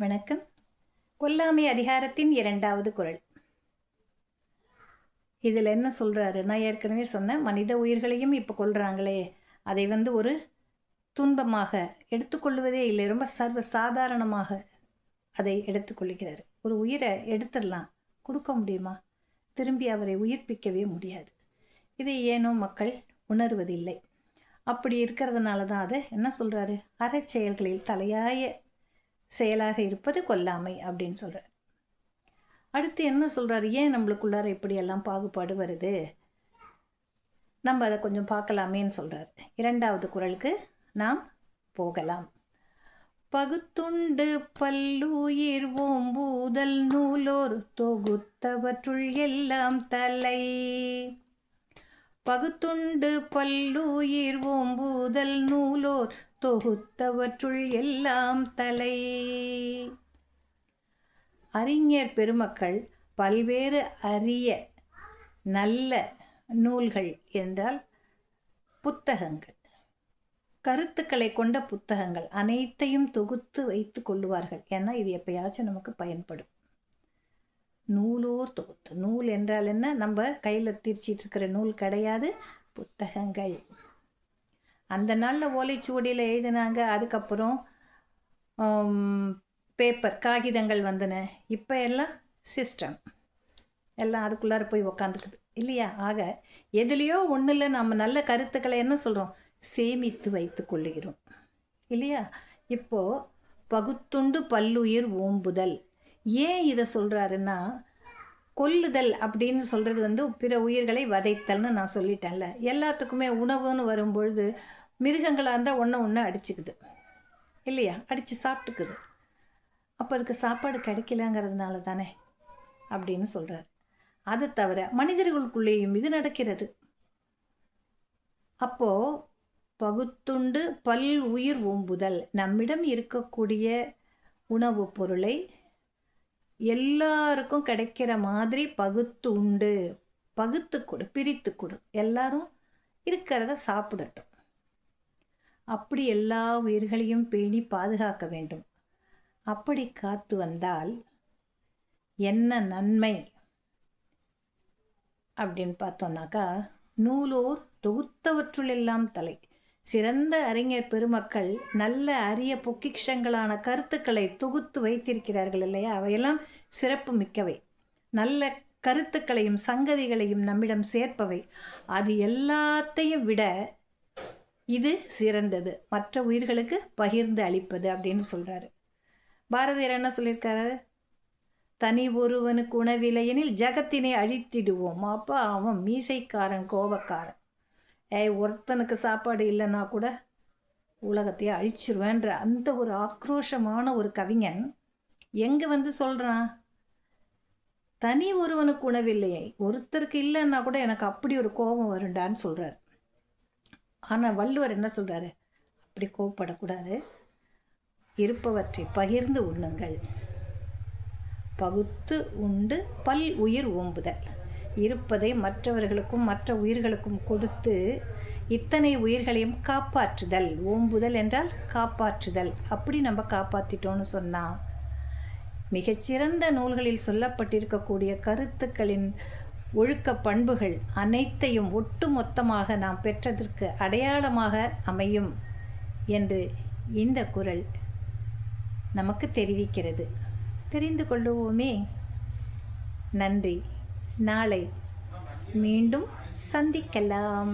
வணக்கம். கொல்லாமை அதிகாரத்தின் 2வது குறள். இதில் என்ன சொல்கிறாரு? நான் ஏற்கனவே சொன்னேன், மனித உயிர்களையும் இப்போ கொல்றாங்களே, அதை ஒரு துன்பமாக எடுத்துக்கொள்வதே இல்லை, ரொம்ப சர்வ சாதாரணமாக அதை எடுத்துக்கொள்கிறார். ஒரு உயிரை எடுத்துடலாம், கொடுக்க முடியுமா? திரும்பி அவரை உயிர்ப்பிக்கவே முடியாது. இதை ஏனோ மக்கள் உணர்வதில்லை. அப்படி இருக்கிறதுனால தான் அதை என்ன சொல்கிறாரு? அறச்செயல்களில் தலையாய செயலாக இருப்பது கொல்லாமை அப்படின்னு சொல்கிறார். அடுத்து என்ன சொல்கிறார்? ஏன் நம்மளுக்குள்ளார இப்படியெல்லாம் பாகுபாடு வருது, நம்ம அதை கொஞ்சம் பார்க்கலாமேன்னு சொல்கிறார். 2வது குறளுக்கு நாம் போகலாம். பகுத்துண்டு பல்லுயிர் ஓம்பூதல் நூலோர் தொகுத்தவற்றுள் எல்லாம் தலை. பகுத்துண்டு பல்லுயிர் ஓம்பூதல் நூலோர் தொகுத்தவற்றுள் எல்லாம் தலை. அறிஞர் பெருமக்கள் பல்வேறு அரிய நல்ல நூல்கள் என்றால் புத்தகங்கள், கருத்துக்களை கொண்ட புத்தகங்கள் அனைத்தையும் தொகுத்து வைத்து கொள்ளுவார்கள். ஏன்னா இது எப்பயாச்சும் நமக்கு பயன்படும். நூலோர் தொகுத்து, நூல் என்றால் என்ன? நம்ம கையில் தீர்ச்சிட்டு இருக்கிற நூல் கிடையாது, புத்தகங்கள். அந்த நாளில் ஓலைச்சுவடியில் எழுதினாங்க, அதுக்கப்புறம் பேப்பர் காகிதங்கள் வந்தன. இப்போ எல்லாம் சிஸ்டம், எல்லாம் அதுக்குள்ளார போய் உக்காந்துக்குது இல்லையா? ஆக எதுலேயோ ஒன்றில் நம்ம நல்ல கருத்துக்களை என்ன சொல்கிறோம்? சேமித்து வைத்து கொள்ளுகிறோம் இல்லையா? இப்போது பகுத்துண்டு பல்லுயிர் ஓம்புதல். ஏன் இதை சொல்கிறாருன்னா, கொல்லுதல் அப்படின்னு சொல்கிறது பிற உயிர்களை வதைத்தல்னு நான் சொல்லிட்டேன்ல. எல்லாத்துக்குமே உணவுன்னு வரும்பொழுது மிருகங்களாக இருந்தால் ஒன்று அடிச்சுக்குது இல்லையா? அடித்து சாப்பிட்டுக்குது. அப்போ அதுக்கு சாப்பாடு கிடைக்கலங்கிறதுனால தானே அப்படின்னு சொல்கிறார். அதை தவிர மனிதர்களுக்குள்ளேயும் இது நடக்கிறது. அப்போது பகுத்துண்டு பல் உயிர் ஓம்புதல், நம்மிடம் இருக்கக்கூடிய உணவுப் பொருளை எல்லாருக்கும் கிடைக்கிற மாதிரி பகுத்து உண்டு, பகுத்து கொடு, பிரித்து கொடு, எல்லாரும் இருக்கிறத சாப்பிடட்டும். அப்படி எல்லா உயிர்களையும் பேணி பாதுகாக்க வேண்டும். அப்படி காத்து வந்தால் என்ன நன்மை அப்படின்னு பார்த்தோம்னாக்கா, நூலோர் தொகுத்தவற்றுள் எல்லாம் தலை. சிறந்த அறிஞர் பெருமக்கள் நல்ல அரிய பொக்கிஷங்களான கருத்துக்களை தொகுத்து வைத்திருக்கிறார்கள் இல்லையா? அவையெல்லாம் சிறப்பு மிக்கவை, நல்ல கருத்துக்களையும் சங்கதிகளையும் நம்மிடம் சேர்ப்பவை. அது எல்லாத்தையும் விட இது சிறந்தது, மற்ற உயிர்களுக்கு பகிர்ந்து அளிப்பது அப்படின்னு சொல்கிறாரு. பாரதியார் என்ன சொல்லியிருக்காரு? தனி ஒருவனுக்கு உணவில்லையெனில் ஜகத்தினை அழித்திடுவோம். அப்போ அவன் மீசைக்காரன், கோபக்காரன். ஒருத்தனுக்கு சாப்பாடு இல்லைன்னா கூட உலகத்தையே அழிச்சிருவேன்ற அந்த ஒரு ஆக்ரோஷமான ஒரு கவிஞன் எங்கே சொல்கிறான்? தனி ஒருவனுக்கு உணவில்லையே, ஒருத்தருக்கு இல்லைன்னா கூட எனக்கு அப்படி ஒரு கோபம் வருண்டான்னு சொல்கிறார். ஆனால் வள்ளுவர் என்ன சொல்கிறாரு? அப்படி கோபப்படக்கூடாது, இருப்பவற்றை பகிர்ந்து உண்ணுங்கள். பகுத்து உண்டு பல் உயிர் ஓம்புதல், இருப்பதை மற்றவர்களுக்கும் மற்ற உயிர்களுக்கும் கொடுத்து இத்தனை உயிர்களையும் காப்பாற்றுதல். ஓம்புதல் என்றால் காப்பாற்றுதல். அப்படி நம்ம காப்பாற்றிட்டோன்னு சொன்னால் மிகச்சிறந்த நூல்களில் சொல்லப்பட்டிருக்கக்கூடிய கருத்துக்களின் ஒழுக்க பண்புகள் அனைத்தையும் ஒட்டு மொத்தமாக நாம் பெற்றதற்கு அடையாளமாக அமையும் என்று இந்த குறள் நமக்கு தெரிவிக்கிறது. தெரிந்து கொள்ளுவோமே. நன்றி. நாளை மீண்டும் சந்திக்கலாம்.